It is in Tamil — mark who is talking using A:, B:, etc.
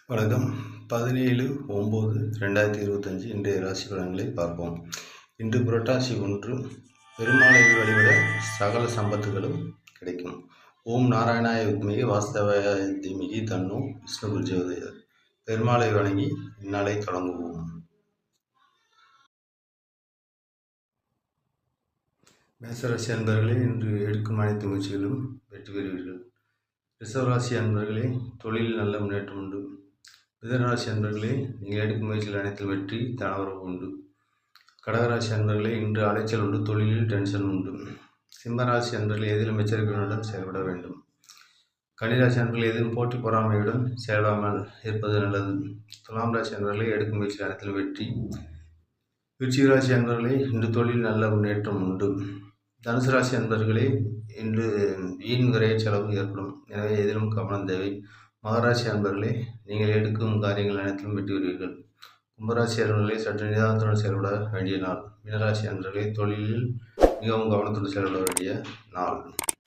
A: வணக்கம். 17/9/2025 இன்றைய ராசி பலன்களை பார்ப்போம். இன்று புரட்டாசி 1. பெருமாளை வழிபட சகல சம்பத்துகளும் கிடைக்கும். ஓம் நாராயணாய வித்மகே வாசுதேவாய தீமகி தன்னோ விஷ்ணு பிரச்சோதயாத். பெருமாளை வணங்கி இந்நாளை தொடங்குவோம். மேசராசி அன்பர்களே, இன்று எடுக்கும் அனைத்து முயற்சிகளும் வெற்றி பெறுவீர்கள். ரிஷபராசி அன்பர்களே, தொழிலில் நல்ல முன்னேற்றம் உண்டு. மிதுனராசி அன்பர்களே, நீங்கள் எடுக்கும் முயற்சிகள் அனைத்தும் வெற்றி தனவரவு உண்டு. கடகராசி அன்பர்களே, இன்று அலைச்சல் உண்டு, தொழிலில் டென்ஷன் உண்டு. சிம்மராசி அன்பர்களே, எதிலும் எச்சரிக்கையுடன் செயல்பட வேண்டும். கன்னிராசி அன்பர்களே, எதிலும் போட்டி பொறாமையுடன் செயல்படாமல் இருப்பது நல்லது. துலாம் ராசி அன்பர்களே, எடுக்கும் முயற்சிகள் அனைத்திலும் வெற்றி. விருச்சிக ராசி அன்பர்களே, இன்று தொழில் நல்ல முன்னேற்றம் உண்டு. தனுசு ராசி அன்பர்களே, இன்று வீண் விரைய செலவு ஏற்படும், எனவே எதிலும் கவனம் தேவை. மகராசி அன்பர்களே, நீங்கள் எடுக்கும் காரியங்கள் அனைத்திலும் வெற்றி பெறுவீர்கள். கும்பராசி அன்பர்களே, சற்று நிதானத்துடன் செயல்பட வேண்டிய நாள். மீனராசி அன்பர்களே, தொழிலில் மிகவும் கவனத்துடன் செயல்பட வேண்டிய நாள்.